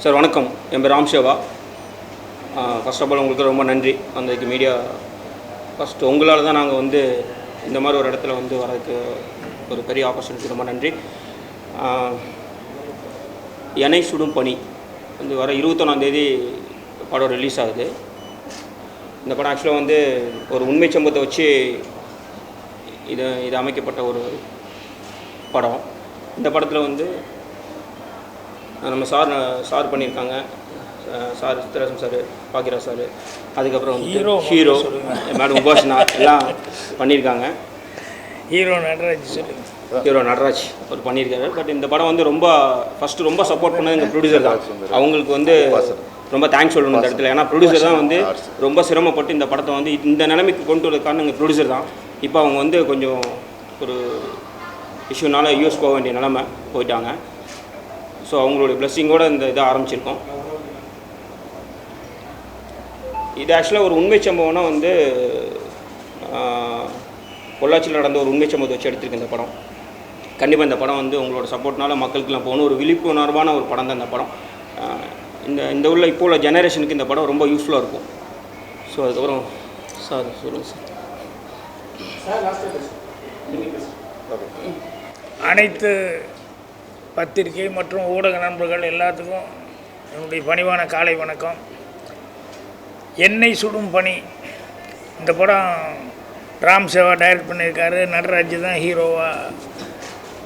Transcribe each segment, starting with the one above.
Sir வணக்கம், என் பேர் Ram Seva. First of all உங்களுக்கு ரொம்ப நன்றி. அந்தக்கு மீடியா ஃபஸ்ட்டு உங்களால் தான் நாங்கள் இந்த மாதிரி ஒரு இடத்துல வரதுக்கு ஒரு பெரிய ஆப்பர்ச்சுனிட்டி. ரொம்ப நன்றி. எனை சுடும் பனி வர 21ஆந்தேதி படம் ரிலீஸ் ஆகுது. இந்த படம் ஆக்சுவலாக ஒரு உண்மை சம்பவத்தை வச்சு இது அமைக்கப்பட்ட ஒரு படம். இந்த படத்தில் நம்ம சார் பண்ணியிருக்காங்க. சார் சித்தராசன் சார், பாக்கியராஜ் சார், அதுக்கப்புறம் ஹீரோ மேடம் உபாசனா எல்லாம் பண்ணியிருக்காங்க. ஹீரோ நடராஜ் அவர் பண்ணியிருக்காரு. பட் இந்த படம் ரொம்ப சப்போர்ட் பண்ணது எங்கள் ப்ரொடியூசர் தான். அவங்களுக்கு ரொம்ப தேங்க்ஸ் சொல்லணும் இந்த இடத்துல. ஏன்னா ப்ரொடியூசர் தான் ரொம்ப சிரமப்பட்டு இந்த படத்தை இந்த நிலைமைக்கு கொண்டு வரது காரணம் எங்கள் ப்ரொடியூசர் தான். இப்போ அவங்க கொஞ்சம் ஒரு இஷ்யூனால யூஎஸ் போக வேண்டிய நிலைமை போயிட்டாங்க. ஸோ அவங்களுடைய பிளெஸ்ஸிங்கோடு இந்த இதை ஆரம்பிச்சிருக்கோம். இது ஆக்சுவலாக ஒரு உண்மை சம்பவம்னா பொள்ளாச்சியில் நடந்த ஒரு உண்மை சம்பவத்தை வச்சு எடுத்திருக்கு இந்த படம். கண்டிப்பாக இந்த படம் உங்களோட சப்போர்ட்னால மக்களுக்கெல்லாம் போகணும். ஒரு விழிப்புணர்வான ஒரு படம் தான் இந்த படம். இந்த இப்போ உள்ள ஜெனரேஷனுக்கு இந்த படம் ரொம்ப யூஸ்ஃபுல்லாக இருக்கும். ஸோ அதுக்கப்புறம் சார் சொல்லுங்கள் சார். அனைத்து பத்திரிகை மற்றும் ஊடக நண்பர்கள் எல்லாத்துக்கும் என்னுடைய பணிவான காலை வணக்கம். எண்ணெய் சுடும் பனி இந்த படம் ராம் சேவா டைரக்ட் பண்ணியிருக்காரு. நடராஜ் தான் ஹீரோவாக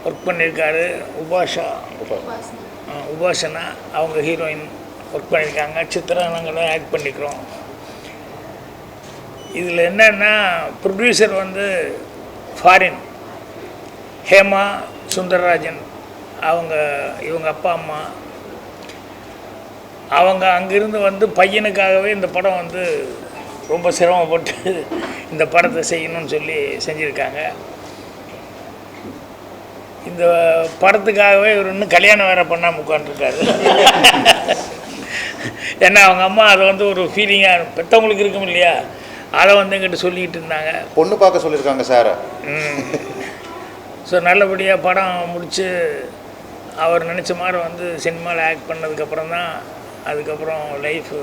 ஒர்க் பண்ணியிருக்காரு. உபாசனா அவங்க ஹீரோயின் ஒர்க் பண்ணியிருக்காங்க. சித்ரா நாங்களும் ஆக்ட் பண்ணிக்கிறோம். இதில் என்னென்னா ப்ரொடியூசர் ஃபாரின் ஹேமா சுந்தரராஜன் இவங்க அப்பா அம்மா அவங்க அங்கேருந்து பையனுக்காகவே இந்த படம் ரொம்ப சிரமப்பட்டு இந்த படத்தை செய்யணும்னு சொல்லி செஞ்சுருக்காங்க. இந்த படத்துக்காகவே இவர் இன்னும் கல்யாணம் வேறு பண்ணாமல் உட்காந்துருக்காரு. ஏன்னா அவங்க அம்மா அதை ஒரு ஃபீலிங்காக பெற்றவங்களுக்கு இருக்கும் இல்லையா, அதை எங்கிட்ட சொல்லிக்கிட்டு இருந்தாங்க. பொண்ணு பார்க்க சொல்லியிருக்காங்க சார். ஸோ நல்லபடியாக படம் முடித்து அவர் நினச்ச மாதிரி சினிமாவில் ஆக்ட் பண்ணதுக்கப்புறம் தான் அதுக்கப்புறம் லைஃபு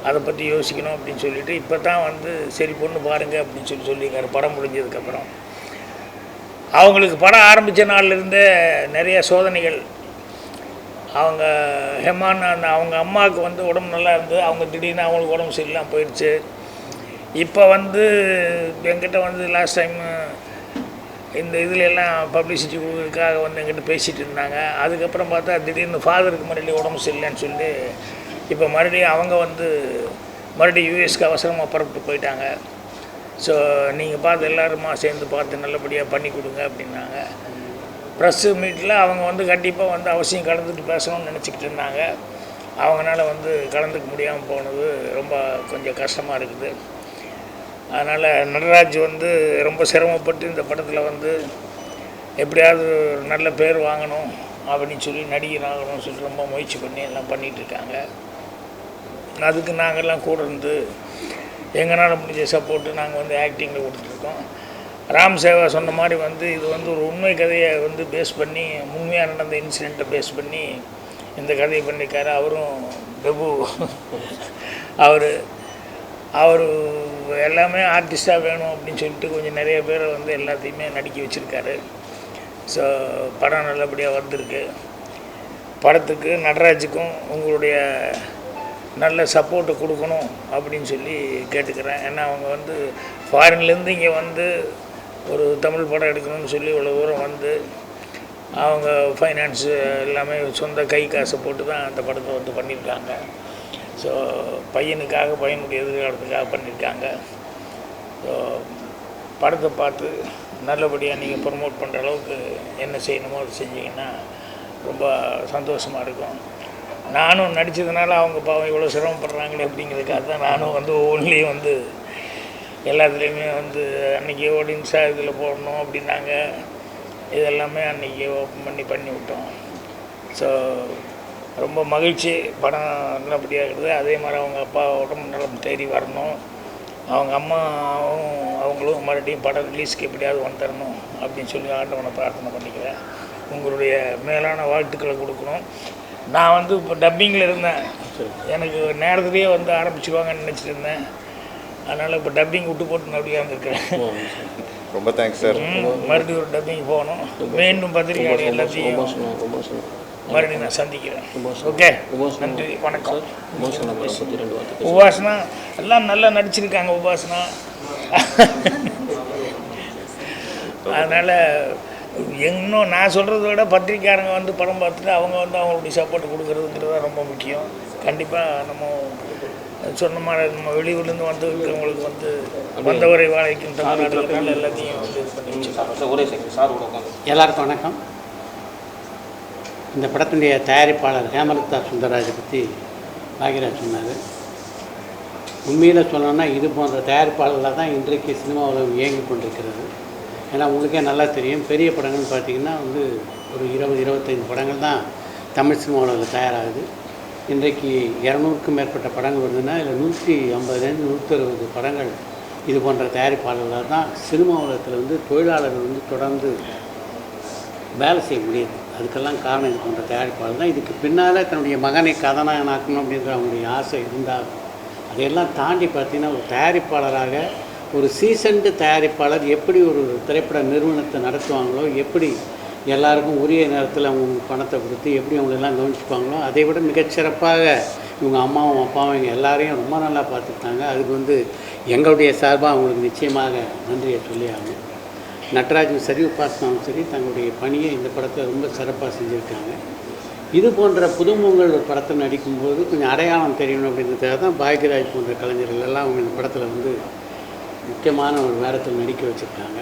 அதை பற்றி யோசிக்கணும் அப்படின்னு சொல்லிவிட்டு இப்போ தான் சரி பொண்ணு பாருங்கள் அப்படின்னு சொல்லியிருக்காரு. படம் முடிஞ்சதுக்கப்புறம் அவங்களுக்கு படம் ஆரம்பித்த நாள்லேருந்தே நிறைய சோதனைகள். அவங்க ஹெமான் அவங்க அம்மாவுக்கு உடம்பு நல்லா இருந்தது. அவங்க திடீர்னு அவங்களுக்கு உடம்பு சரியில்லாமல் போயிடுச்சு. இப்போ என்கிட்ட லாஸ்ட் டைம் இந்த இதில் எல்லாம் பப்ளிசிட்டி கொடுக்கறதுக்காக எங்கிட்ட பேசிகிட்டு இருந்தாங்க. அதுக்கப்புறம் பார்த்தா திடீர்னு ஃபாதருக்கு மறுபடியும் உடம்பு சரியில்லைன்னு சொல்லி இப்போ மறுபடியும் அவங்க மறுபடியும் யூஎஸ்க்கு அவசரமாக புறப்பட்டு போயிட்டாங்க. ஸோ நீங்கள் பார்த்து எல்லோருமா சேர்ந்து பார்த்து நல்லபடியாக பண்ணி கொடுங்க அப்படின்னாங்க. ப்ரெஸ்ஸு மீட்டில் அவங்க கண்டிப்பாக அவசியம் கலந்துட்டு பேசணும்னு நினச்சிக்கிட்டு இருந்தாங்க. அவங்களால கலந்துக்க முடியாமல் போனது ரொம்ப கொஞ்சம் கஷ்டமாக இருக்குது. அதனால் நடராஜ் ரொம்ப சிரமப்பட்டு இந்த படத்தில் எப்படியாவது நல்ல பேர் வாங்கணும் அப்படின்னு சொல்லி நடிகர் ஆகணும்னு சொல்லி ரொம்ப முயற்சி பண்ணி எல்லாம் பண்ணிகிட்ருக்காங்க. அதுக்கு நாங்கள்லாம் கூட இருந்து எங்களால் முடிஞ்ச சப்போர்ட்டு நாங்கள் ஆக்டிங்கில் கொடுத்துட்ருக்கோம். ராம் சேவா சொன்ன மாதிரி இது ஒரு உண்மை கதையை பேஸ் பண்ணி உண்மையாக நடந்த இன்சிடெண்ட்டை பேஸ் பண்ணி இந்த கதையை பண்ணியிருக்காரு. அவரும் பிரபு அவர் எல்லாமே ஆர்டிஸ்ட்டாக வேணும் அப்படின்னு சொல்லிட்டு கொஞ்சம் நிறைய பேர் எல்லாத்தையுமே நடிக்க வச்சுருக்காரு. ஸோ படம் நல்லபடியாக வந்திருக்கு. படத்துக்கு நடராஜுக்கும் உங்களுடைய நல்ல சப்போர்ட்டு கொடுக்கணும் அப்படின்னு சொல்லி கேட்டுக்கிறேன். ஏன்னா அவங்க ஃபாரின்லேருந்து இங்கே ஒரு தமிழ் படம் எடுக்கணும்னு சொல்லி இவ்வளோ தூரம் அவங்க ஃபைனான்ஸு எல்லாமே சொந்த கை காசை போட்டு தான் அந்த படத்தை பண்ணியிருக்காங்க. ஸோ பையனுடைய எதிர்காலத்துக்காக பண்ணியிருக்காங்க. ஸோ படத்தை பார்த்து நல்லபடியாக நீங்கள் ப்ரமோட் பண்ணுற அளவுக்கு என்ன செய்யணுமோ அது செஞ்சிங்கன்னா ரொம்ப சந்தோஷமாக இருக்கும். நானும் நடித்ததுனால அவங்க பாவம் இவ்வளோ சிரமப்படுறாங்களே அப்படிங்கிறதுக்காக தான் நானும் ஒவ்வொன்றிலையும் எல்லாத்துலேயுமே அன்றைக்கி ஓடின்ஸா இதில் போடணும் அப்படின்னாங்க. இதெல்லாமே அன்றைக்கி ஓப்பன் பண்ணி விட்டோம். ஸோ ரொம்ப மகிழ்ச்சி. படம் நல்லபடியாக இருக்குது. அதே மாதிரி அவங்க அப்பா உடம்பு நலம் தேடி வரணும். அவங்க அம்மாவும் அவங்களும் மறுபடியும் படம் ரிலீஸ்க்கு எப்படியாவது தரணும் அப்படின்னு சொல்லி ஆண்டவனை பிரார்த்தனை பண்ணிக்கிறேன். உங்களுடைய மேலான வாழ்த்துக்களை கொடுக்கணும். நான் வந்து இப்போ டப்பிங்கில் இருந்தேன், எனக்கு நேரத்துலேயே வந்து ஆரம்பிச்சிருவாங்கன்னு நினச்சிட்டு இருந்தேன். அதனால் இப்போ டப்பிங் விட்டு போட்டு அப்படியே வந்திருக்கேன். ரொம்ப தேங்க்ஸ் சார். மறுபடியும் ஒரு டப்பிங் போகணும். மீண்டும் பத்திரிக்கை எல்லாத்தையும் மறுபடியும் நான் சந்திக்கிறேன். ஓகே, நன்றி, வணக்கம். உபாசனா எல்லாம் நல்லா நடிச்சிருக்காங்க. உபாசனா அதனால் இன்னும் நான் சொல்கிறத விட பத்திரிக்கையாரங்க வந்து படம் பார்த்துட்டு அவங்க வந்து அவங்களுடைய சப்போர்ட் கொடுக்குறதுங்கிறது ரொம்ப முக்கியம். கண்டிப்பாக நம்ம சொன்ன மாதிரி நம்ம வெளியூர்லேருந்து வந்து இருக்கிறவங்களுக்கு வந்து வந்தவரை வாழைக்கும் தமிழ்நாடுகள் எல்லாத்தையும் வந்து இது பண்ணி வச்சுருக்காங்க. எல்லாருக்கும் வணக்கம். இந்த படத்தினுடைய தயாரிப்பாளர் ஹேமலதா சுந்தரராஜை பற்றி பாக்யராஜ் சொன்னார். உண்மையில் சொல்லணும்னா இது போன்ற தயாரிப்பாளர்களாக தான் இன்றைக்கு சினிமா உலகம் இயங்கி கொண்டிருக்கிறது. ஏன்னா உங்களுக்கே நல்லா தெரியும், பெரிய படங்கள்னு பார்த்திங்கன்னா வந்து ஒரு 20-25 படங்கள் தான் தமிழ் சினிமா உலகில் தயாராகுது. இன்றைக்கு 200க்கும் மேற்பட்ட படங்கள் வருதுன்னா இதில் 150 160 படங்கள் இது போன்ற தயாரிப்பாளர்களாக தான் சினிமா உலகத்தில் வந்து தொழிலாளர்கள் வந்து தொடர்ந்து வேலை செய்ய முடியுது. அதுக்கெல்லாம் காரணம் இது போன்ற தயாரிப்பாளர் தான். இதுக்கு பின்னால் தன்னுடைய மகனை கதாநாயகனாக்கணும் அப்படின்ற அவங்களுடைய ஆசை இருந்தால் அதையெல்லாம் தாண்டி பார்த்திங்கன்னா ஒரு தயாரிப்பாளராக ஒரு சீசன்டு தயாரிப்பாளர் எப்படி ஒரு திரைப்பட நிறுவனத்தை நடத்துவாங்களோ, எப்படி எல்லாருக்கும் உரிய நேரத்தில் அவங்க பணத்தை கொடுத்து எப்படி அவங்களெல்லாம் கவனிச்சுப்பாங்களோ அதை விட மிகச்சிறப்பாக இவங்க அம்மாவும் அப்பாவும் இவங்க எல்லாரையும் ரொம்ப நல்லா பார்த்துக்கிட்டாங்க. அதுக்கு வந்து எங்களுடைய சார்பாக அவங்களுக்கு நிச்சயமாக நன்றியை சொல்லி ஆகணும். நட்ராஜும் சரி, உபாசனாவும் சரி தங்களுடைய பணியை இந்த படத்தில் ரொம்ப சிறப்பாக செஞ்சுருக்காங்க. இது போன்ற புதுமுகங்கள் ஒரு படத்தில் நடிக்கும்போது கொஞ்சம் அடையாளம் தெரியணும் அப்படின்றதுக்காக தான் பாக்யராஜ் போன்ற கலைஞர்கள் எல்லாம் அவங்க இந்த படத்தில் வந்து முக்கியமான ஒரு வேடத்தில் நடிக்க வச்சுருக்காங்க.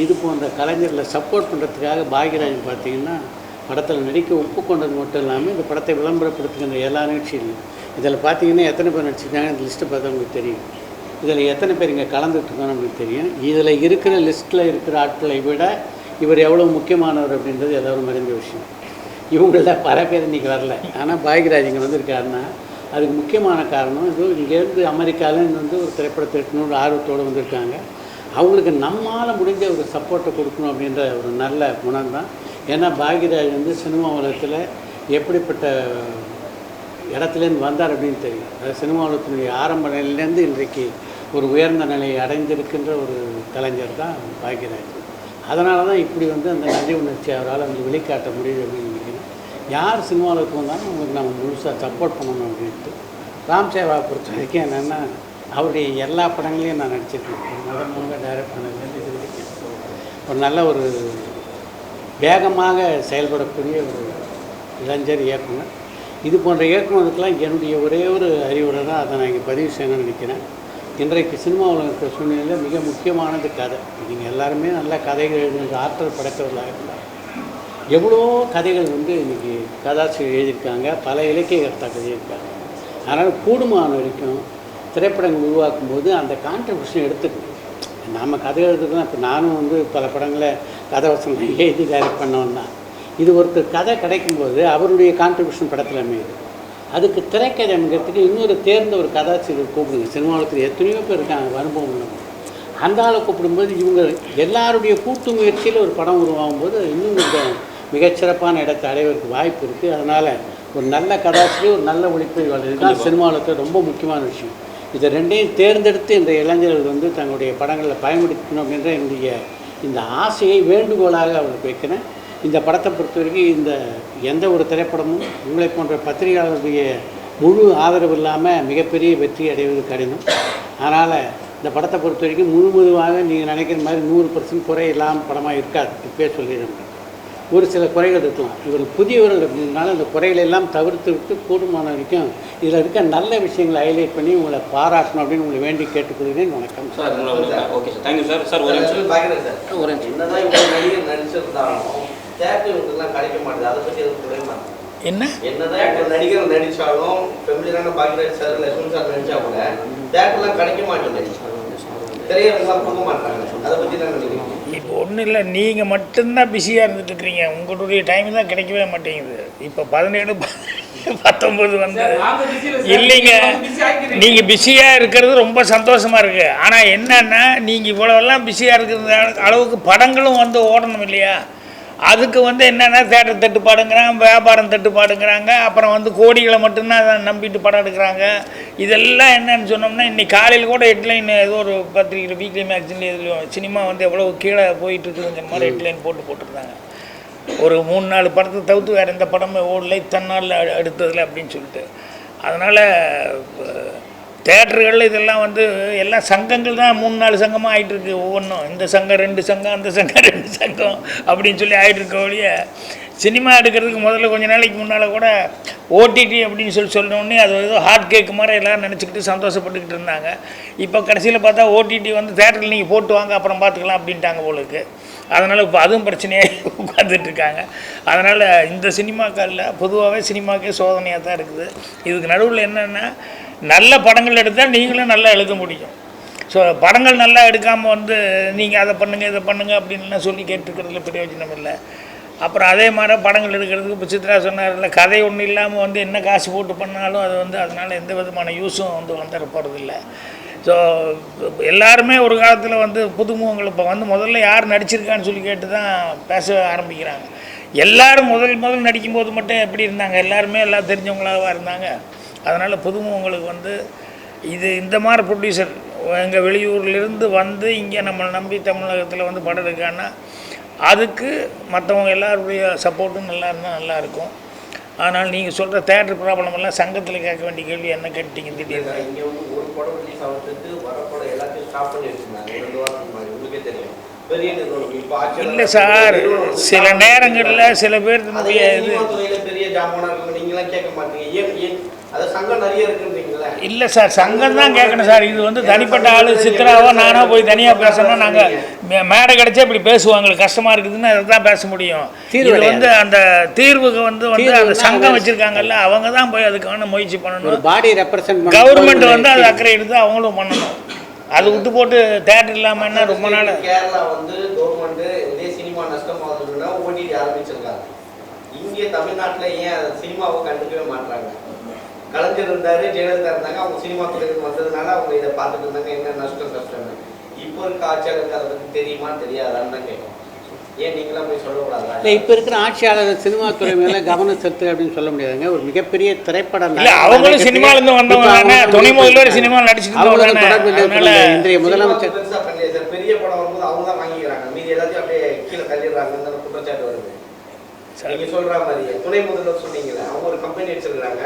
இது போன்ற கலைஞர்களை சப்போர்ட் பண்ணுறதுக்காக பாக்யராஜன் பார்த்திங்கன்னா படத்தில் நடிக்க ஒப்புக்கொண்டது மட்டும் இல்லாமல் இந்த படத்தை விளம்பரப்படுத்துகின்ற எல்லா நிகழ்ச்சியிலும் இதில் பார்த்திங்கன்னா எத்தனை பேர் நடிச்சிருக்காங்க இந்த லிஸ்ட்டை பார்த்தா உங்களுக்கு தெரியும். இதில் எத்தனை பேர் இங்கே கலந்துட்டுருக்கோன்னு நம்மளுக்கு தெரியும். இதில் இருக்கிற லிஸ்ட்டில் இருக்கிற ஆட்களை விட இவர் எவ்வளோ முக்கியமானவர் அப்படின்றது எல்லோரும் அறிந்த விஷயம். இவங்கள பல பேர் இன்றைக்கி வரல, ஆனால் பாக்யராஜ் இங்கே வந்திருக்காருன்னா அதுக்கு முக்கியமான காரணம் இது. இங்கேருந்து அமெரிக்காவிலேருந்து வந்து ஒரு திரைப்படத்தை எடுக்கணும்னு ஆர்வத்தோடு வந்திருக்காங்க. அவங்களுக்கு நம்மால் முடிஞ்ச ஒரு சப்போர்ட்டை கொடுக்கணும் அப்படின்ற ஒரு நல்ல குணம் தான். ஏன்னா பாக்யராஜ் வந்து சினிமா உலகத்தில் எப்படிப்பட்ட இடத்துலேருந்து வந்தார் அப்படின்னு தெரியும். அதாவது சினிமா உலகத்தினுடைய ஆரம்ப நிலையிலேருந்து இன்றைக்கு ஒரு உயர்ந்த நிலையை அடைந்திருக்கின்ற ஒரு கலைஞர் தான் பாக்யராஜ். அதனால தான் இப்படி வந்து அந்த நன்றி உணர்ச்சி அவரால் வந்து வெளிக்காட்ட முடியுது அப்படின்னு நினைக்கிறேன். யார் சினிமா உலகத்துக்கு வந்தாலும் அவங்களுக்கு நம்ம முழுசாக சப்போர்ட் பண்ணணும் அப்படின்ட்டு. ராம் சேவா பொறுத்த வரைக்கும் என்னென்னா அவருடைய எல்லா படங்களையும் நான் நடிச்சிட்ருக்கேன். முதல்ல டைரக்ட் பண்ணதுலேருந்து இது வரைக்கும் ஒரு நல்ல ஒரு வேகமாக செயல்படக்கூடிய ஒரு இளைஞர் இயக்குனர். இது போன்ற இயக்குனருக்கெல்லாம் என்னுடைய ஒரே ஒரு அறிவுரை தான், அதை நான் இங்கே பதிவு செய்யணும்னு நினைக்கிறேன். இன்றைக்கு சினிமா உலகத்தில் சூழ்நிலையில் மிக முக்கியமானது கதை. நீங்கள் எல்லாருமே நல்ல கதைகள் எழுதுகின்ற ஆற்றல் படைத்தவர்களாக இருந்தால் எவ்வளோ கதைகள் வந்து இன்றைக்கி கதாசிரியர் எழுதியிருக்காங்க, பல இலக்கிய கர்த்தாக்கள் எழுதியிருக்காங்க. அதனால் கூடுமான வரைக்கும் திரைப்படங்கள் உருவாக்கும் போது அந்த கான்ட்ரிபியூஷன் எடுத்துக்கணும். நாம் கதை எழுதுறதுலாம் இப்போ நானும் வந்து பல படங்களை கதை வசனம் எழுதி டைரக்ட் பண்ணோன்னா இது ஒருத்தர் கதை கிடைக்கும்போது அவருடைய கான்ட்ரிபியூஷன் படத்தில் அமையுது. அதுக்கு திரைக்கதை அமைக்கிறதுக்கு இன்னொரு தேர்ந்த ஒரு கதாசிரியர் கூப்பிடுங்க. சினிமாவில் எத்தனையோ பேர் இருக்காங்க அனுபவம் உள்ளவங்க. அந்த ஆளை கூப்பிடும்போது இவங்க எல்லாருடைய கூட்டு முயற்சியில் ஒரு படம் உருவாகும் போது இன்னும் கொஞ்சம் மிகச்சிறப்பான இடத்தை அடைவதற்கு வாய்ப்பு இருக்குது. அதனால் ஒரு நல்ல கதாசிரியர், ஒரு நல்ல ஒளிப்பதிவாளர், இதுதான் சினிமாவில் ரொம்ப முக்கியமான விஷயம். இதை ரெண்டையும் தேர்ந்தெடுத்து இந்த இளைஞர்கள் வந்து தங்களுடைய படங்களில் பயன்படுத்தணும் அப்படின்ற என்னுடைய இந்த ஆசையை வேண்டுகோளாக அவருக்கு வைக்கிறேன். இந்த படத்தை பொறுத்த வரைக்கும் இந்த எந்த ஒரு திரைப்படமும் உங்களை போன்ற பத்திரிகையாளர்களுடைய முழு ஆதரவு இல்லாமல் மிகப்பெரிய வெற்றி அடைவது கடினம். அதனால் இந்த படத்தை பொறுத்த வரைக்கும் முழுவதுமாக நீங்கள் நினைக்கிற மாதிரி 100% குறை இல்லாமல் படமாக இருக்காது. இப்போயே சொல்லிடுறேன். ஒரு சில குறைகள் இருக்கலாம். இவர் புதியவர்கள் அப்படின்னால அந்த குறைகளை எல்லாம் தவிர்த்து விட்டு கூடுமான வரைக்கும் இதில் இருக்க நல்ல விஷயங்களை ஹைலைட் பண்ணி உங்களை பாராட்டணும் அப்படின்னு உங்களை வேண்டி கேட்டுக்கொள்கிறேன். வணக்கம் sir. Okay sir, thank you sir. Sir ஒரு என்னதான் இவ்வளோ நடிகர் நடிச்சிருந்தாலும் தேட்டருக்குலாம் கிடைக்க மாட்டேது. அதை பற்றி எதுவும் குறையுமா? என்னதான் இப்போ நடிகர் நடித்தாலும் ஃபெமிலியரான பாக்யராஜ் சார், லட்சுமி சார் நடித்தா கூட தேட்டர்லாம் கிடைக்க மாட்டேங்குது, திரையரங்கெல்லாம் கொடுக்க மாட்டாங்க. அதை பற்றி தான் நினைக்கிறீங்க? இப்போ ஒன்றும் இல்லை, நீங்கள் மட்டும்தான் பிஸியாக இருந்துட்டுருக்கிறீங்க. உங்களுடைய டைம் தான் கிடைக்கவே மாட்டேங்குது. இப்போ 17, 19 வந்து இல்லைங்க, நீங்கள் பிஸியாக இருக்கிறது ரொம்ப சந்தோஷமாக இருக்குது. ஆனால் என்னென்னா நீங்கள் இவ்வளோலாம் பிஸியாக இருக்கிற அளவுக்கு படங்களும் வந்து ஓடணும் இல்லையா? அதுக்கு வந்து என்னென்னா தேட்டர் தட்டுப்பாடுங்கிறாங்க, வியாபாரம் தட்டுப்பாடுங்கிறாங்க, அப்புறம் வந்து கோடிகளை மட்டும்தான் அதை நம்பிட்டு படம் எடுக்கிறாங்க. இதெல்லாம் என்னன்னு சொன்னோம்னா, இன்றைக்கி காலையில் கூட ஹெட்லைன் ஏதோ ஒரு பத்திரிக்கை வீக்லி மேக்சின்ல எதுலையும் சினிமா வந்து எவ்வளோ கீழே போயிட்டு இருக்குங்கிற மாதிரி ஹெட்லைன் போட்டிருந்தாங்க. ஒரு 3-4 படத்தை தவிர்த்து வேறு எந்த படமே ஓடலை தன்னால் எடுத்ததில்லை அப்படின்னு சொல்லிட்டு. அதனால் தேட்டர்கள் இதெல்லாம் வந்து எல்லாம் சங்கங்கள் தான் 3-4 சங்கமாக ஆகிட்டுருக்கு. ஒவ்வொன்றும் இந்த சங்கம் 2 சங்கம், அந்த சங்கம் 2 சங்கம் அப்படின்னு சொல்லி ஆகிட்டுருக்க ஒழிய சினிமா எடுக்கிறதுக்கு முதல்ல கொஞ்ச நாளைக்கு முன்னால் கூட ஓடிடி அப்படின்னு சொன்னோடனே அது ஏதோ ஹாட் கேக்கு மாதிரி எல்லோரும் நினச்சிக்கிட்டு சந்தோஷப்பட்டுக்கிட்டு இருந்தாங்க. இப்போ கடைசியில் பார்த்தா ஓடிடி வந்து தேட்டரில் நீங்கள் போட்டு வாங்க அப்புறம் பார்த்துக்கலாம் அப்படின்ட்டாங்க போலுக்கு. அதனால் இப்போ அதுவும் பிரச்சனையாக உட்காந்துட்ருக்காங்க. அதனால் இந்த சினிமாக்களில் பொதுவாகவே சினிமாக்கே சோதனையாக தான் இருக்குது. இதுக்கு நடுவில் என்னென்னா, நல்ல படங்கள் எடுத்தால் நீங்களும் நல்லா எழுத முடியும். ஸோ படங்கள் நல்லா எடுக்காமல் வந்து நீங்கள் அதை பண்ணுங்கள் இதை பண்ணுங்கள் அப்படின்லாம் சொல்லி கேட்டுருக்கிறதுல பிரயோஜனம் இல்லை. அப்புறம் அதே மாதிரி படங்கள் எடுக்கிறதுக்கு இப்போ சித்ரா சொன்னார்ல, கதை ஒன்றும் இல்லாமல் வந்து என்ன காசு போட்டு பண்ணாலும் அது வந்து அதனால் எந்த விதமான யூஸும் வந்து வந்துட போகிறதில்ல. ஸோ எல்லாருமே ஒரு காலத்தில் வந்து புதுமுகங்கள் இப்போ வந்து முதல்ல யார் நடிச்சிருக்கான்னு சொல்லி கேட்டு தான் பேச ஆரம்பிக்கிறாங்க. எல்லோரும் முதல் நடிக்கும்போது மட்டும் எப்படி இருந்தாங்க, எல்லாருமே எல்லாம் தெரிஞ்சவங்களாக இருந்தாங்க. அதனால் புதுமுகங்களுக்கு வந்து இது இந்த மாதிரி ப்ரொடியூசர் எங்கள் வெளியூர்லேருந்து வந்து இங்கே நம்மளை நம்பி தமிழகத்தில் வந்து படம் எடுக்கான்னா அதுக்கு மற்றவங்க எல்லாருடைய சப்போர்ட்டும் நல்லா இருந்தால் நல்லாயிருக்கும். ஆனால் நீங்கள் சொல்கிற தேட்டர் ப்ராப்ளம் எல்லாம் சங்கத்தில் கேட்க வேண்டிய கேள்வி என்ன கேட்டீங்க திடீர்னு? இங்கே வந்து ஒரு படம் ரிலீஸ் ஆகிறதுக்கு வர படம் எல்லாத்தையும் ஸ்டாப் பண்ணி வச்சுருந்தாங்க 2 வாரத்துக்கு முன்னாடி. உங்களுக்கே தெரியும். பெரிய இல்லை சார், சில நேரங்களில் சில பேர் துறையில் பெரிய ஜாமானாக இருக்கும், நீங்களாம் கேட்க மாட்டீங்க. ஏன் அது சங்கம் நிறைய இருக்குன்றீங்களா? இல்லை சார், சங்கம் தான் கேட்கணும் சார். இது வந்து தனிப்பட்ட ஆள் சித்ராவோ நானாக போய் தனியாக பேசணும். நாங்கள் மேடை கிடச்சா இப்படி பேசுவாங்களுக்கு கஷ்டமாக இருக்குதுன்னு அதை தான் பேச முடியும். இது வந்து அந்த தீர்வுக்கு வந்து அந்த சங்கம் வச்சுருக்காங்கல்ல, அவங்க தான் போய் அதுக்கான முயற்சி பண்ணணும். பாடி ரெப்ரசன்ட் கவர்மெண்ட் வந்து அது அக்கறை எடுத்து அவங்களும் பண்ணணும். அது விட்டு போட்டு தேட்டர் இல்லாமல் என்ன ரொம்ப நாள். கேரளா வந்து கவர்மெண்ட் இதே சினிமா நஷ்டமாகுதுன்னா ஓடிடி ஆரம்பிச்சிருக்காங்க. இங்கே தமிழ்நாட்டில் ஏன் சினிமாவை கண்டுக்கவே மாட்டாங்க? கலைஞர் இருந்தார், ஜெயலலிதா இருந்தாங்க, அவங்க சினிமா துறைக்கு வந்ததுனால அவங்க இதை பார்த்துட்டு இருந்தாங்க, என்ன நஷ்டம்னு. இப்போ இருக்க ஆட்சியாளருக்கு அதை பற்றி தெரியுமா தெரியாதான்னு தான் கேட்கும். ஏன் நீங்களாம் போய் சொல்லக்கூடாதா? இல்லை, இப்போ இருக்கிற ஆட்சியாளர் சினிமா துறை மேலே கவனம் செலுத்து அப்படின்னு சொல்ல முடியாதுங்க. ஒரு மிகப்பெரிய திரைப்படம் அவங்களும் சினிமாலேருந்து வந்தவங்க, துணை முதல்வர் சினிமா நடிச்சுட்டு இன்றைய முதலமைச்சர் பெரிய படம் வரும்போது அவங்க தான் வாங்கிக்கிறாங்க, மீதி எல்லாத்தையும் அப்படியே கீழே தள்ளிடுறாங்க குற்றச்சாட்டு வருது. நீங்க சொல்ற மாதிரி துணை முதல்வர் சொன்னீங்களே, அவங்க ஒரு கம்பெனி வச்சிருக்காங்க,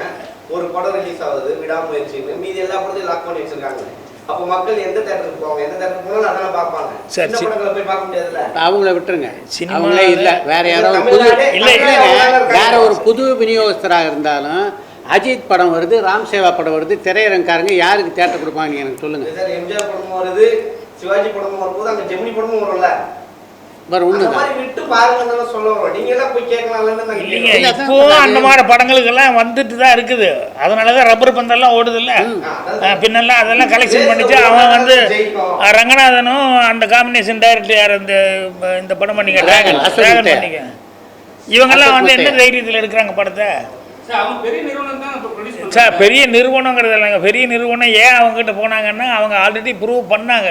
ஒரு படம் ரிலீஸ் ஆகுது விடாமுயற்சின்னு, மீதி எல்லா படத்தையும் லாக் பண்ணி வச்சிருக்காங்க. அப்போ மக்கள் எந்த தேட்டருக்கு போவாங்க? எந்த தேட்டருக்கு போனாலும் அதெல்லாம் பார்ப்பாங்க. சின்ன படங்களை போய் பார்க்க முடியாதுல்ல. அவங்கள விட்டுருங்க, அவங்களே இல்லை, வேற யாராவது புது இல்லை வேற ஒரு புது விநியோகஸ்தராக இருந்தாலும் அஜித் படம் வருது, ராம் சேவா படம் வருது, திரையரங்காரங்க யாருக்கு தேட்டர் கொடுப்பாங்க எனக்கு சொல்லுங்க சார். எம்ஜிஆர் படமும் வருது, சிவாஜி படமும் வரும்போது அங்கே ஜெமினி படமும் வரும்ல, விட்டு பாருங்க சொல்ல வரோம். நீங்க எல்லாம் போய் கேட்கலாம் இல்லைங்க. இப்போ அந்த மாதிரி படங்களுக்கெல்லாம் வந்துட்டு தான் இருக்குது. அதனாலதான் ரப்பர் பந்தெல்லாம் ஓடுது இல்ல, பின்னெல்லாம் அதெல்லாம் கலெக்ஷன் பண்ணிச்சு. அவன் வந்து ரங்கநாதனும் அந்த காம்பினேஷன் டைரக்டர் யார் இந்த படம் பண்ணிக்க டிராகன் பண்ணிக்க, இவங்கெல்லாம் வந்து என்ன தைரியத்தில் எடுக்கிறாங்க படத்தை? சார் பெரிய நிறுவனங்கிறது இல்லைங்க. பெரிய நிறுவனம் ஏன் அவங்ககிட்ட போனாங்கன்னா அவங்க ஆல்ரெடி ப்ரூவ் பண்ணாங்க.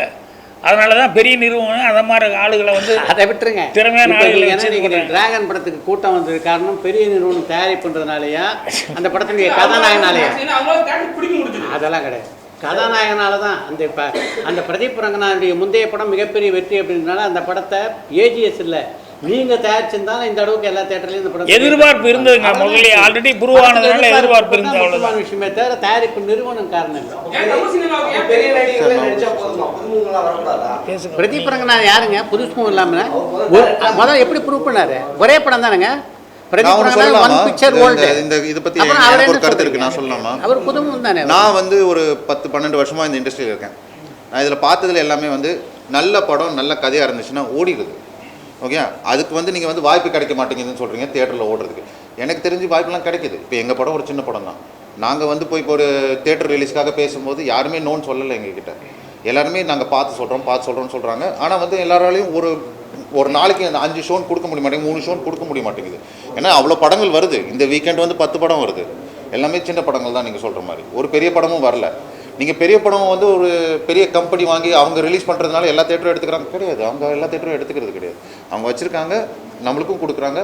அதனால தான் பெரிய நிறுவனம் அதை மாதிரி ஆளுகளை வந்து அதை விட்டுருங்க. திறமையான ஆளுகளை டிராகன் படத்துக்கு கூட்டம் வந்தது காரணம் பெரிய நிறுவனம் தயாரிப்பு பண்ணுறதுனாலயா, அந்த படத்துடைய கதாநாயகனாலயா? அதெல்லாம் கிடையாது, கதாநாயகனால தான். அந்த பிரதீப் ரங்கநாதனுடைய முந்தைய படம் மிகப்பெரிய வெற்றி அப்படின்றனால அந்த படத்தை ஏஜிஎஸ் இல்லை நீங்க தயாரிச்சிருந்தாலும் இந்த அளவுக்கு எல்லா தியேட்டர்லயும் இந்த படம் எதிர்பார்ப்பு இருந்ததுங்க. முதல்ல ஆல்ரெடி ப்ரூவ் ஆனதுனால எதிர்பார்ப்பு இருந்தது. அவ்வளவுதான் விஷயமே தவிர தயாரிப்பு நிறுவனம் காரணம் இல்லை. பிரதீப் ரங்கநாதன் யாருங்க புதுசும் இல்லாம முதல்ல எப்படி ப்ரூவ் பண்ணாரு? ஒரே படம் தானுங்க. நான் வந்து ஒரு 10-12 வருஷமா இந்த இண்டஸ்ட்ரியில் இருக்கேன். நான் இதில் பார்த்ததுல எல்லாமே வந்து நல்ல படம் நல்ல கதையாக இருந்துச்சுன்னா ஓடிடுது. ஓகே, அதுக்கு வந்து நீங்கள் வந்து வாய்ப்பு கிடைக்க மாட்டேங்குதுன்னு சொல்கிறீங்க தேட்டரில் ஓடுறதுக்கு. எனக்கு தெரிஞ்சு வாய்ப்பெல்லாம் கிடைக்கிது. இப்போ எங்கள் படம் ஒரு சின்ன படம் தான். நாங்கள் வந்து போய் இப்போ ஒரு தேட்டர் ரிலீஸ்க்காக பேசும்போது யாருமே நோன்னு சொல்லலை எங்ககிட்ட. எல்லாருமே நாங்கள் பார்த்து சொல்கிறோம்னு சொல்கிறாங்க. ஆனால் வந்து எல்லாராலையும் ஒரு நாளைக்கு 5 ஷோன் கொடுக்க முடிய மாட்டேங்குது, 3 ஷோன் கொடுக்க முடிய மாட்டேங்குது. ஏன்னா அவ்வளோ படங்கள் வருது. இந்த வீக்கெண்ட் வந்து 10 படம் வருது. எல்லாமே சின்ன படங்கள் தான். நீங்கள் சொல்கிற மாதிரி ஒரு பெரிய படமும் வரல. நீங்கள் பெரிய படம் வந்து ஒரு பெரிய கம்பெனி வாங்கி அவங்க ரிலீஸ் பண்ணுறதுனால எல்லா தேட்டரும் எடுத்துக்கிறாங்க கிடையாது. அவங்க எல்லா தேட்டரும் எடுத்துக்கிறது கிடையாது. அவங்க வச்சுருக்காங்க நம்மளுக்கும் கொடுக்குறாங்க.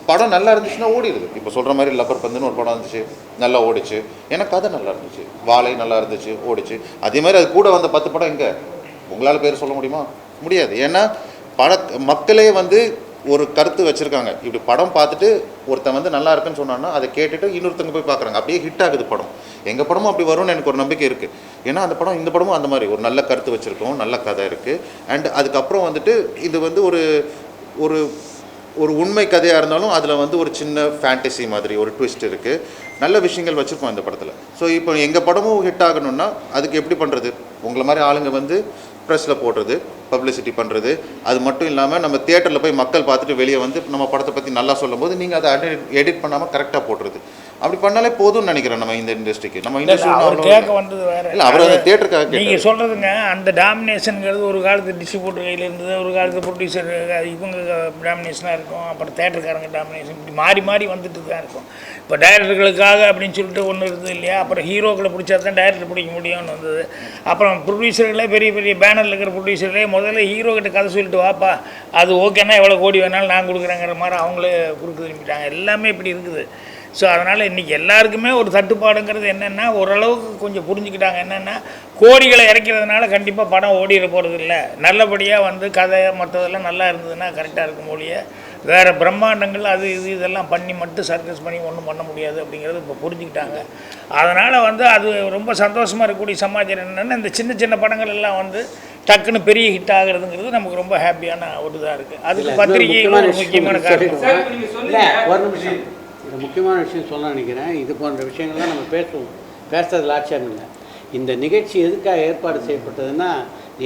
படம் நல்லா இருந்துச்சுன்னா ஓடிடுது. இப்போ சொல்கிற மாதிரி லப்பர் பந்துன்னு ஒரு படம் இருந்துச்சு, நல்லா ஓடிச்சு. ஏன்னா கதை நல்லா இருந்துச்சு, வாழை நல்லா இருந்துச்சு, ஓடிச்சு. அதே மாதிரி அது கூட வந்த 10 படம் எங்கே உங்களால் பேர் சொல்ல முடியுமா? முடியாது. ஏன்னா மக்களே வந்து ஒரு கருத்து வச்சுருக்காங்க. இப்படி படம் பார்த்துட்டு ஒருத்தன் வந்து நல்லா இருக்குன்னு சொன்னான்னா அதை கேட்டுட்டு இன்னொருத்தங்க போய் பார்க்குறாங்க. அப்படியே ஹிட் ஆகுது படம். எங்கள் படமும் அப்படி வரும்னு எனக்கு ஒரு நம்பிக்கை இருக்குது. ஏன்னா அந்த படம் இந்த படமும் அந்த மாதிரி ஒரு நல்ல கருத்து வச்சுருக்கோம், நல்ல கதை இருக்குது. அண்ட் அதுக்கப்புறம் வந்துட்டு இது வந்து ஒரு ஒரு ஒரு உண்மை கதையாக இருந்தாலும் அதில் வந்து ஒரு சின்ன ஃபேண்டசி மாதிரி ஒரு ட்விஸ்ட் இருக்குது. நல்ல விஷயங்கள் வச்சுருக்கோம் இந்த படத்தில். ஸோ இப்போ எங்கள் படமும் ஹிட் ஆகணும்னா அதுக்கு எப்படி பண்ணுறது? உங்களை மாதிரி ஆளுங்க வந்து ப்ரெஸ்ஸில் போடுறது, பப்ளிசிட்டி பண்ணுறது, அது மட்டும் இல்லாமல் நம்ம தியேட்டரில் போய் மக்கள் பார்த்துட்டு வெளியே வந்து நம்ம படத்தை பற்றி நல்லா சொல்லும் போது நீங்கள் அதை எடிட் பண்ணாமல் கரெக்டாக போடுறது. அப்படி பண்ணாலே போதும்னு நினைக்கிறேன் நம்ம இந்த இண்டஸ்ட்ரிக்கு. நம்ம இண்டஸ்ட்ரி கேட்க வந்தது வேறு இல்லை, அவர் அந்த தியேட்டருக்காக நீங்கள் சொல்கிறதுங்க. அந்த டாமினேஷனுங்கிறது ஒரு காலத்து டிஸ்ட்ரிபியூட்டர் கையில் இருந்தது, ஒரு காலத்து ப்ரொடியூசர் இவங்க டாமினேஷனாக இருக்கும், அப்புறம் தேட்டருக்காரங்க டாமினேஷன், இப்படி மாறி மாறி வந்துட்டு தான் இருக்கும். இப்போ டைரக்டர்களுக்காக அப்படின்னு சொல்லிட்டு ஒன்று இருந்தது இல்லையா? அப்புறம் ஹீரோக்களை பிடிச்சா தான் டைரக்டர் பிடிக்க முடியும்னு வந்தது. அப்புறம் ப்ரொடியூசர்களே பெரிய பெரிய பேனரில் இருக்கிற ப்ரொடியூசர்களே முதல்ல ஹீரோக்கிட்ட கதை சொல்லிட்டு வாப்பா, அது ஓகேன்னா எவ்வளோ கோடி வேணாலும் நான் கொடுக்குறேங்கிற மாதிரி அவங்களே கொடுக்க திரும்பிட்டாங்க. எல்லாமே இப்படி இருக்குது. ஸோ அதனால் இன்றைக்கி எல்லாருக்குமே ஒரு தட்டுப்பாடுங்கிறது என்னென்னா ஓரளவுக்கு கொஞ்சம் புரிஞ்சுக்கிட்டாங்க. என்னென்னா கோடிகளை இறக்கிறதுனால கண்டிப்பாக படம் ஓடிட போகிறது இல்லை. நல்லபடியாக வந்து கதை மற்றதெல்லாம் நல்லா இருந்ததுன்னா கரெக்டாக இருக்கும் மொழியை. வேறு பிரம்மாண்டங்கள் அது இதெல்லாம் பண்ணி மட்டும் சர்க்கஸ் பண்ணி ஒன்றும் பண்ண முடியாது அப்படிங்கிறது இப்போ புரிஞ்சுக்கிட்டாங்க. அதனால் வந்து அது ரொம்ப சந்தோஷமாக இருக்கக்கூடிய சமாச்சாரம் என்னென்னா இந்த சின்ன சின்ன படங்கள் எல்லாம் வந்து டக்குன்னு பெரிய ஹிட் ஆகுறதுங்கிறது நமக்கு ரொம்ப ஹாப்பியான ஒரு இதாக இருக்குது. அதுக்கு பத்திரிகை ஒரு முக்கியமான காரணம். ஒரு நிமிஷம், ஒரு முக்கியமான விஷயம் சொல்ல நினைக்கிறேன். இது போன்ற விஷயங்கள்லாம் நம்ம பேசுறதுல ஆட்சேபம் இல்லை. இந்த நிகழ்ச்சி எதுக்காக ஏற்பாடு செய்யப்பட்டதுன்னா,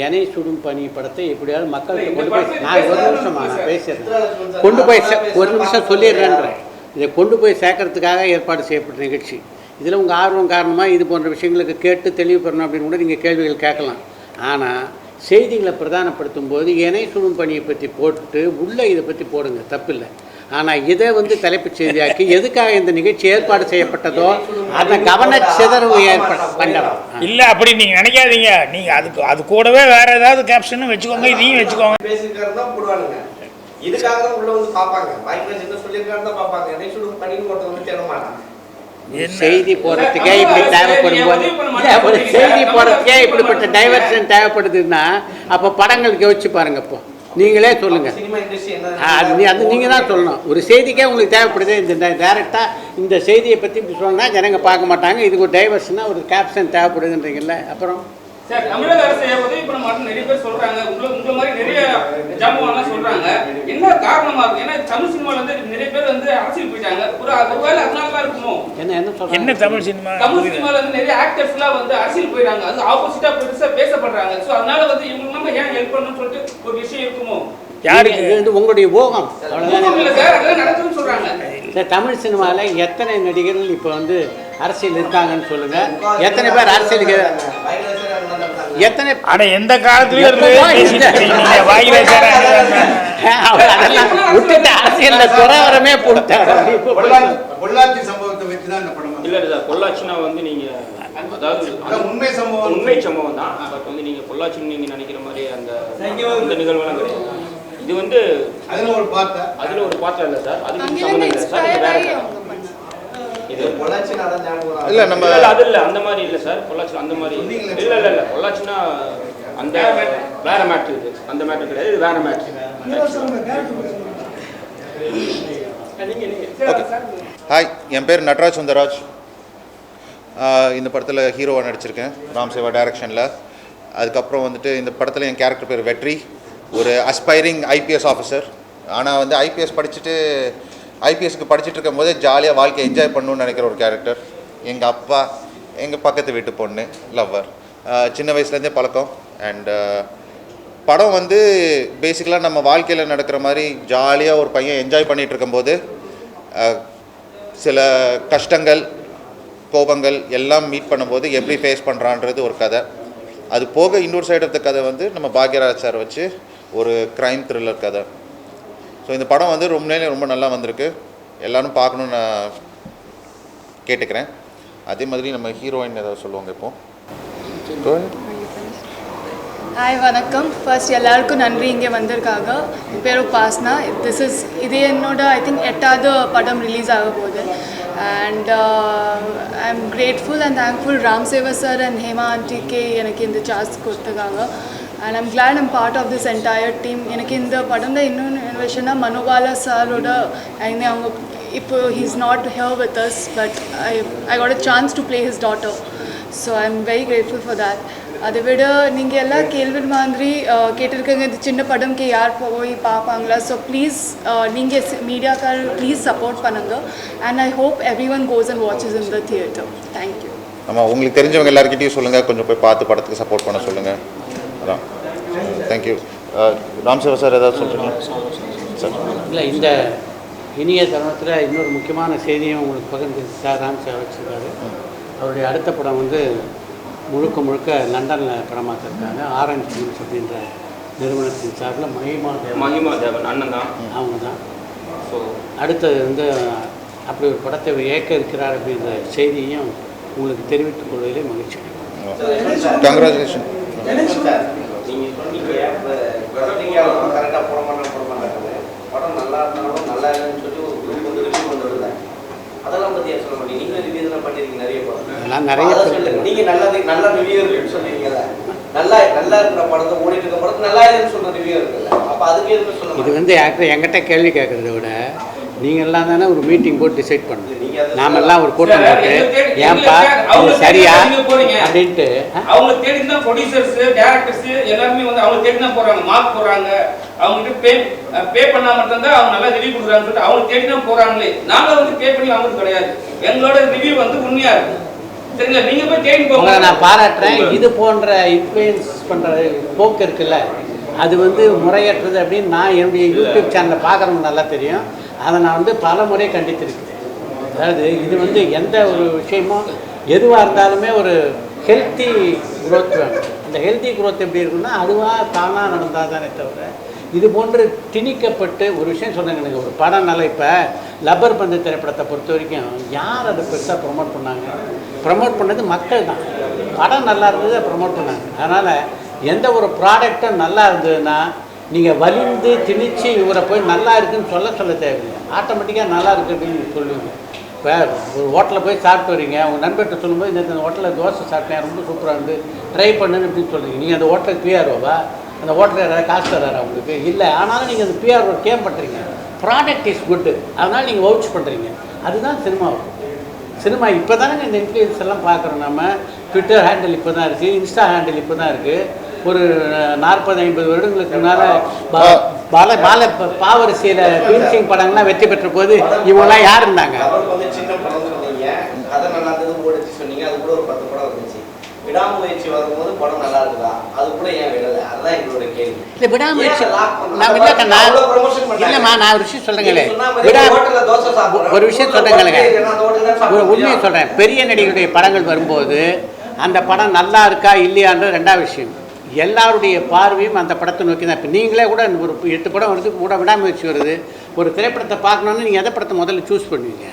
எனை சுடும் பனி படத்தை எப்படியாவது மக்களுக்கு கொண்டு போய், நான் ஒரு நிமிஷமா நான் பேசுகிறேன், கொண்டு போய் ஒரு நிமிஷம் சொல்லிடுறேன்றேன். இதை கொண்டு போய் சேர்க்கறதுக்காக ஏற்பாடு செய்யப்பட்ட நிகழ்ச்சி. இதில் உங்கள் ஆர்வம் காரணமாக இது போன்ற விஷயங்களுக்கு கேட்டு தெளிவு பெறணும் அப்படின்னு கூட நீங்கள் கேள்விகள் கேட்கலாம். ஆனால் செய்திகளை பிரதானப்படுத்தும் போது எனை சுடும் பணியை பற்றி போட்டு உள்ளே இதை பற்றி போடுங்க, தப்பில்லை. ஆனால் இதை வந்து தலைப்புச் செய்தியாக்கி எதுக்காக இந்த நிகழ்ச்சி ஏற்பாடு செய்யப்பட்டதோ அந்த கவன சிதறவு பண்ணலாம். இல்லை அப்படி நீங்கள் நினைக்காதீங்க. நீங்கள் அது கூடவே வேறு ஏதாவது கேப்ஷன் வச்சுக்கோங்க, இதையும் வச்சுக்கோங்க. பேசியிருக்காரு தான் போடுவானுங்க. இதுக்காக தான் உள்ள வந்து பார்ப்பாங்க. வாய்ப்பு என்ன சொல்லியிருக்காரு தான் பார்ப்பாங்க. என்னை சுடும் பண்ணின்னு ஒருத்தர் வந்து தேட மாட்டாங்க. செய்தி போகிறதுக்கே இப்படி தேவைப்படும் போது, ஒரு செய்தி போகிறதுக்கே இப்படிப்பட்ட டைவர்ஷன் தேவைப்படுதுன்னா அப்போ படங்களுக்கு யோசிச்சு பாருங்க. இப்போ நீங்களே சொல்லுங்கள், அது நீங்கள் தான் சொல்லணும். ஒரு செய்திக்கே உங்களுக்கு தேவைப்படுது, இந்த டைரெக்டாக இந்த செய்தியை பற்றி இப்படி சொன்னால் ஜனங்க பார்க்க மாட்டாங்க, இதுக்கு ஒரு டைவர்ஷனாக ஒரு கேப்ஷன் தேவைப்படுதுன்றீங்கல்ல. அப்புறம் சார், தமிழக அரசு உதவி பண்ண மாட்டேன்னு நிறைய பேர் சொல்றாங்க. உங்களை மாதிரி நிறைய ஜாமான்லாம் சொல்றாங்க. என்ன காரணமா இருக்கு? ஏன்னா தமிழ் சினிமால வந்து நிறைய பேர் வந்து அரசியல் போயிட்டாங்க. ஒருவேளை அதனால தான் இருக்குமோ? என்ன தமிழ் சினிமால வந்து நிறைய ஆக்டர்ஸ்லாம் வந்து அரசியல் போயிட்டாங்க. அது ஆப்போசிட்டா பெருசா பேசப்படுறாங்க. ஸோ அதனால வந்து இவங்க நம்ம ஏன் ஹெல்ப் பண்ணணும்னு சொல்லிட்டு ஒரு விஷயம் இருக்குமோ? யாருக்கு உங்களுடைய போகம் நடக்குதுன்னு சொல்றாங்க. தமிழ் சினிமாவில் எத்தனை நடிகர்கள் இப்போ வந்து அரசியல் இருக்காங்கன்னு சொல்லுங்க. எத்தனை பேர் அரசியலுக்கு எத்தனை எந்த காலத்துலயும் விட்டுட்டு அரசியல்ல துறவரமே போட்டாரு. பொள்ளாச்சி சம்பவத்தை வச்சு தான் இந்த படம். இல்லை சார், பொள்ளாச்சினா வந்து நீங்கள் அதாவது உண்மை சம்பவம் தான். பட் வந்து நீங்கள் பொள்ளாச்சின்னு நீங்கள் நினைக்கிற மாதிரி அந்த நிகழ்வுலாம் கிடையாது. இது வந்து அதில் ஒரு பாத்திரம் இல்லை சார், அதுக்கு சம்மந்தம் இல்லை சார், இது வேற சார். இது இல்லை நம்ம அது இல்லை, அந்த மாதிரி இல்லை சார். பொள்ளாச்சி அந்த மாதிரி இல்லை பொள்ளாச்சினா அந்த வேற மேட்ரு, இது அந்த மேட்ரு கிடையாது, இது வேற மேட்ரு. ஹாய், என் பேர் நட்ராஜ் சுந்தராஜ். இந்த படத்தில் ஹீரோவாக நடிச்சிருக்கேன், ராம் சேவா டைரக்ஷனில். அதுக்கப்புறம் வந்துட்டு இந்த படத்தில் என் கேரக்டர் பேர் வெற்றி, ஒரு அஸ்பைரிங் ஐபிஎஸ் ஆஃபீஸர். ஆனால் வந்து ஐபிஎஸ்க்கு படிச்சுட்டு இருக்கும் போதே ஜாலியாக வாழ்க்கையை என்ஜாய் பண்ணணும்னு நினைக்கிற ஒரு கேரக்டர். எங்கள் அப்பா, எங்கள் பக்கத்து வீட்டு பொண்ணு, லவ்வர், சின்ன வயசுலேருந்தே பழக்கம். அண்ட் படம் வந்து பேசிக்கலாக நம்ம வாழ்க்கையில் நடக்கிற மாதிரி ஜாலியாக ஒரு பையன் என்ஜாய் பண்ணிகிட்டு இருக்கும்போது சில கஷ்டங்கள், கோபங்கள் எல்லாம் மீட் பண்ணும்போது எப்படி ஃபேஸ் பண்ணுறான்றது ஒரு கதை. அது போக இன்னொரு சைடு ஆஃப் த கதை வந்து நம்ம பாக்யராஜ் சார் வச்சு ஒரு க்ரைம் த்ரில்லர் கதை. ஸோ இந்த படம் வந்து ரொம்ப நல்லா வந்திருக்கு, எல்லோரும் பார்க்கணுன்னு நான் கேட்டுக்கிறேன். அதே மாதிரி நம்ம ஹீரோயின் ஏதாவது சொல்லுவாங்க இப்போ. ஹாய் வணக்கம். ஃபர்ஸ்ட் எல்லாருக்கும் நன்றி இங்கே வந்திருக்காங்க. என் பேர் உபாஸ்னா. இது என்னோட ஐ திங்க் 8வது படம் ரிலீஸ் ஆக போகுது. And I am grateful and thankful Ram Seva sir and Hema ஆண்டிக்கு எனக்கு இந்த சான்ஸ் கொடுத்துருக்காங்க. And I'm glad I'm part of this entire team. எனக்கு இந்த படம் தான் இன்னொன்று இன்வெஷன்னா மனோபாலா சாரோட அவங்க இப்போ he's not here with us but I got a chance to play his daughter. So I am very grateful for that. அதை விட நீங்கள் எல்லாம் கேள்வி மாதிரி கேட்டிருக்கீங்க இது சின்ன படம்க்கு யார் போய் பார்ப்பாங்களா. ஸோ ப்ளீஸ் நீங்கள் மீடியாக்கார் ப்ளீஸ் சப்போர்ட் பண்ணுங்கள். And I hope every one goes and watches in the theatre. Thank you. ஆமாம், உங்களுக்கு தெரிஞ்சவங்க எல்லாருக்கிட்டையும் சொல்லுங்கள், கொஞ்சம் போய் பார்த்து படத்துக்கு சப்போர்ட் பண்ண சொல்லுங்கள். அதான், தேங்க்யூ. ராம் சேவா சார் ஏதாவது சொல்கிறீங்களா சார்? இல்லை, இந்த இனிய தருணத்தில் இன்னொரு முக்கியமான செய்தியும் உங்களுக்கு பகிர்ந்து சார் ராம் சேவா வச்சுருக்காரு. அவருடைய அடுத்த படம் வந்து முழுக்க லண்டனில் படமாக்கிருக்காங்க. ஆரஞ்ச் ஃபிலிம்ஸ் அப்படின்ற நிறுவனத்தின் சார்பில் மகிமா தேவன் அண்ணன் தான் அவங்க தான். ஸோ அடுத்தது வந்து அப்படி ஒரு படத்தை இயக்க இருக்கிறார் அப்படின்ற செய்தியையும் உங்களுக்கு தெரிவித்துக் கொள்வதிலே மகிழ்ச்சி. கங்க்ராச்சுலேஷன். நீங்கள் சொன்னீங்க கரெக்டாக போட மாட்டாங்க, படம் நல்லா இருந்தாலும் நல்லா இல்லைன்னு சொல்லி ஒரு குரூப் வந்து ரிவ்யூ கொண்டு வருதாங்க. அதெல்லாம் பற்றி சொல்ல மாட்டீங்க. நீங்கள் ரிவ்யூ தான் பண்ணியிருக்கீங்க நிறைய படம். நிறைய நீங்கள் நல்ல ரிவ்யூ இருக்குன்னு சொல்லியிருக்கீங்க. நல்லா இருக்கிற படத்தை ஓடிட்டு இருக்க படத்தை நல்லா இல்லைன்னு சொல்ற ரிவ்யூ இருக்குல்ல, அப்போ அதுக்கு எதுவுமே சொல்ல இது வந்து ஆக்சுவலி என்கிட்ட கேள்வி கேட்குறத விட நீங்கள் எல்லாம் தானே ஒரு மீட்டிங் போட்டு டிசைட் பண்ணணும். நாமெல்லாம் ஒரு கூட்டம் போட்டு ஏன்பா சரியா அப்படின்ட்டு அவங்களுக்கு தேடி தான் ப்ரொடியூசர்ஸ் டைரக்டர்ஸ் எல்லாருமே வந்து அவங்க தேடி தான் போறாங்க, மார்க் போடுறாங்க. அவங்ககிட்ட பே பண்ணா மட்டும்தான் அவங்க நல்லா ரிவ்யூ கொடுக்குறாங்கன்னு சொல்லிட்டு அவங்க தேடி தான் போறாங்களே. நாங்க வந்து பே பண்ணி வாங்குறது கிடையாது. எங்களோட ரிவ்யூ வந்து உண்மையா இருக்கு. சரிங்களா? நீங்க போய் தேடி போங்க. நான் பாராட்டுறேன். இது போன்ற இன்ஃப்ளூயன்ஸ் பண்ற போக்கு இருக்குல்ல, அது வந்து முறையற்றது அப்படின்னு நான் என்னுடைய யூடியூப் சேனலை பார்க்குறவங்க நல்லா தெரியும். அதை நான் வந்து பல முறை கண்டித்திருக்கிறேன். அதாவது இது வந்து எந்த ஒரு விஷயமும் எதுவாக இருந்தாலுமே ஒரு ஹெல்த்தி குரோத் வேணும். அந்த ஹெல்த்தி குரோத் எப்படி இருக்குன்னா அதுவாக தானாக நடந்தால் தானே தவிர இது போன்று திணிக்கப்பட்டு ஒரு விஷயம் சொன்னாங்க. எனக்கு ஒரு படம் நல்லா இப்போ லப்பர் பந்து திரைப்படத்தை பொறுத்த வரைக்கும் யார் அதை பெருசாக ப்ரொமோட் பண்ணாங்க? ப்ரமோட் பண்ணது மக்கள் தான். படம் நல்லா இருந்தது ப்ரமோட் பண்ணாங்க. அதனால் எந்த ஒரு ப்ராடக்டும் நல்லா இருந்ததுன்னா நீங்கள் வலிந்து திணிச்சு இவரை போய் நல்லா இருக்குன்னு சொல்ல தேவையில்லை. ஆட்டோமேட்டிக்காக நல்லா இருக்குது அப்படின்னு நீங்கள் சொல்லுவீங்க. இப்போ ஒரு ஹோட்டலில் போய் சாப்பிட்டு வரீங்க, உங்கள் நண்பர்கிட்ட சொல்லும்போது இந்த ஹோட்டலில் தோசை சாப்பிட்டேன் ரொம்ப சூப்பராக இருந்து ட்ரை பண்ணுன்னு அப்படின்னு சொல்கிறீங்க. நீங்கள் அந்த ஹோட்டலுக்கு பிஆர்ஓவா? அந்த ஹோட்டலில் ஏதாவது காசு தராரா உங்களுக்கு? இல்லை. ஆனாலும் நீங்கள் அந்த பிஆர்ஓ கேம் பண்ணுறீங்க. ப்ராடக்ட் இஸ் குட்டு, அதனால் நீங்கள் வவுச் பண்ணுறீங்க. அதுதான் சினிமா. சினிமா இப்போ தானே இந்த இன்ஃப்ளூயன்ஸ் எல்லாம் பார்க்குறோம். நம்ம ட்விட்டர் ஹேண்டில் இப்போ தான் இருக்குது, இன்ஸ்டா ஹேண்டில் இப்போ தான் இருக்குது. ஒரு 40-50 வருடங்களுக்கு முன்னால் பாவரிசையில் பீன்சிங் படங்கள்லாம் வெற்றி பெற்ற போது இவங்கெல்லாம் யார் இருந்தாங்க? சின்ன படம் சொன்னீங்க, கதை நல்லா இருந்தது ஓடிச்சு சொன்னீங்க. அது கூட ஒரு 10 படம் வந்துச்சு. விடாமுயற்சி வரும்போது படம் நல்லா இருக்குதா? அது கூட ஏன் விடலை? அதுதான் எங்களோட கேள்வி. இல்லை, விடாமுயற்சி இல்லைம்மா. நான் ஒரு விஷயம் சொல்கிறேங்களே, ஒரு விஷயம் சொல்கிறேங்களேங்க, ஒரு உண்மையை சொல்கிறேன். பெரிய நடிகருடைய படங்கள் வரும்போது அந்த படம் நல்லா இருக்கா இல்லையான்ற 2வது விஷயம். எல்லாருடைய பார்வையும் அந்த படத்தை நோக்கி தான். இப்போ நீங்களே கூட ஒரு 8 படம் வருது கூட விடாமுயற்சி வருது. ஒரு திரைப்படத்தை பார்க்கணுன்னு நீங்கள் எந்த படத்தை முதல்ல சூஸ் பண்ணுவீங்க?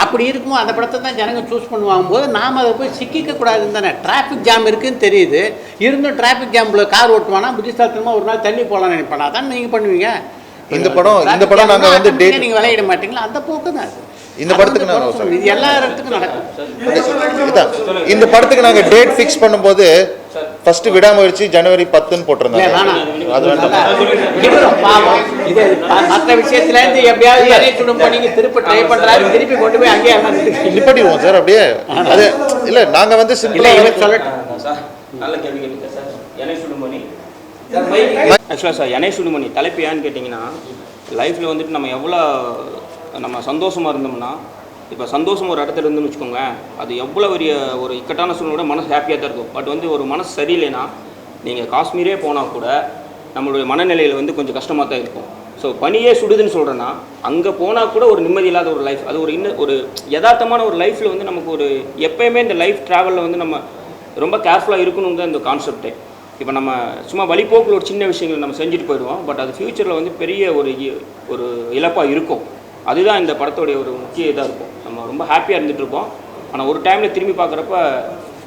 அப்படி இருக்குமோ அந்த படத்தை தான் ஜனங்க சூஸ் பண்ணுவாங்க போது நாம் அதை போய் சிக்கிக்கக்கூடாதுன்னு தானே. டிராஃபிக் ஜாம் இருக்குதுன்னு தெரியுது, இருந்தும் டிராஃபிக் ஜாம்பில் கார் ஓட்டுவானா புத்திசாலித்தனமாக ஒரு நாள் தள்ளி போகலான்னு நினைப்பானா? அதான் நீங்கள் பண்ணுவீங்க. இந்த படம் நாங்கள் வந்து நீங்கள் விளையிட மாட்டீங்களா? அந்த போக்கு தான் அது. இந்த படத்துக்கு நாங்கள் இது எல்லா இடத்துக்கும் நடக்கும். இந்த படத்துக்கு நாங்கள் டேட் ஃபிக்ஸ் பண்ணும்போது ஃபர்ஸ்ட் விடாமுயற்சி ஜனவரி 10ன்னு போட்டிருந்தாங்க. அது இது மற்ற விஷயத்துல இருந்து எப்படியாவது இறை சுடும் பண்ணி திருப்பி ட்ரை பண்றாரு, திருப்பி கொண்டு போய் அங்கேயே நிப்பாட்டிடுவோம் சார். அப்படியே அது இல்லை, நாங்கள் வந்து சொல்லட்டும் சார். நல்ல கேள்வி கேட்டீங்க சார். எனை சுடுமணி ஆக்சுவலாக சார், எனை சுடுமணி தலைப்பு ஏன்னு கேட்டிங்கன்னா, லைஃப்பில் வந்துட்டு நம்ம சந்தோஷமாக இருந்தோம்னா, இப்போ சந்தோஷம் ஒரு இடத்துல இருந்துன்னு வச்சுக்கோங்களேன், அது எவ்வளோ பெரிய ஒரு இக்கட்டான சூழ்நிலை மனசு ஹாப்பியாக தான் இருக்கும். பட் வந்து ஒரு மனசு சரியில்லைன்னா நீங்கள் காஷ்மீரே போனால் கூட நம்மளுடைய மனநிலையில் வந்து கொஞ்சம் கஷ்டமாக தான் இருக்கும். ஸோ பனியே சுடுதுன்னு சொல்கிறேன்னா அங்கே போனால் கூட ஒரு நிம்மதி இல்லாத ஒரு லைஃப், அது ஒரு யதார்த்தமான ஒரு லைஃப்பில் வந்து நமக்கு ஒரு எப்போயுமே இந்த லைஃப் ட்ராவலில் வந்து நம்ம ரொம்ப கேர்ஃபுல்லாக இருக்கணும் தான் இந்த கான்செப்டே. இப்போ நம்ம சும்மா வழிபோக்கில் ஒரு சின்ன விஷயங்கள் நம்ம செஞ்சுட்டு போயிடுவோம், பட் அது ஃப்யூச்சரில் வந்து பெரிய ஒரு இழப்பாக இருக்கும். அதுதான் இந்த படத்தோடைய ஒரு முக்கிய இதாக இருக்கும். நம்ம ரொம்ப ஹாப்பியாக இருந்துகிட்ருப்போம், ஆனால் ஒரு டைமில் திரும்பி பார்க்குறப்ப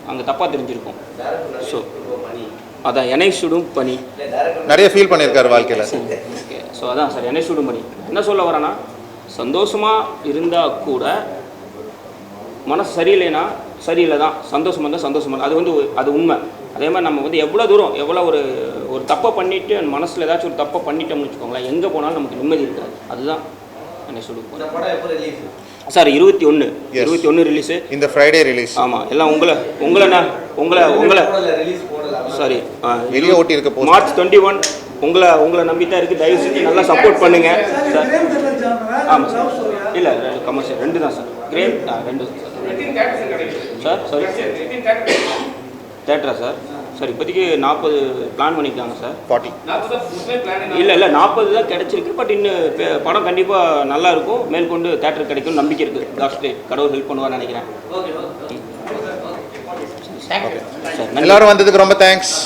அங்கே தப்பாக தெரிஞ்சிருக்கும். ஸோ அதான் என்னை சுடும் பனி. நிறைய ஃபீல் பண்ணியிருக்காரு வாழ்க்கையில். ஓகே, ஸோ அதான் சார் என்னை சுடும் பனி. என்ன சொல்ல வரேன்னா, சந்தோஷமாக இருந்தால் கூட மனசு சரியில்லைன்னா சரியில்லை தான், சந்தோஷமாக இருந்தால் சந்தோஷமாக, அது வந்து அது உண்மை. அதே மாதிரி நம்ம வந்து எவ்வளோ தூரம் எவ்வளோ ஒரு தப்பை பண்ணிவிட்டு மனசில் ஏதாச்சும் ஒரு தப்பை பண்ணிட்டோம்னு வச்சுக்கோங்களேன், எங்கே போனாலும் நமக்கு நிம்மதி இருக்காது. அதுதான் என்னை சுடும் பனி. இந்த படம் எப்போ ரிலீஸ்? Sir 21 release. இந்த ஃப்ரைடே ரிலீஸ். ஆமாம், எல்லாம் உங்களை ரிலீஸ் போடலாம். சாரி, வெளியே ஓட்டி இருக்க போது மார்ச் 21 உங்களை நம்பித்தான் இருக்குது. தயவு செஞ்சு நல்லா சப்போர்ட் பண்ணுங்கள் சார். ஆமாம் சார், இல்லை கமர்ஷியல் 2 தான் சார். கிரேம் 2 சார். சாரி, தேட்டரா சார்? சார் இப்போதைக்கு 40 பிளான் பண்ணியிருக்காங்க சார். 40 இல்லை 40 தான் கிடச்சிருக்கு. பட் இன்னும் படம் கண்டிப்பாக நல்லா இருக்கும், மேற்கொண்டு தேட்டர் கிடைக்கும் நம்பிக்கை இருக்குது. லாஸ்ட் கடவுள் ஹெல்ப் பண்ணுவார்னு நினைக்கிறேன். எல்லாரும் வந்ததுக்கு ரொம்ப தேங்க்ஸ்.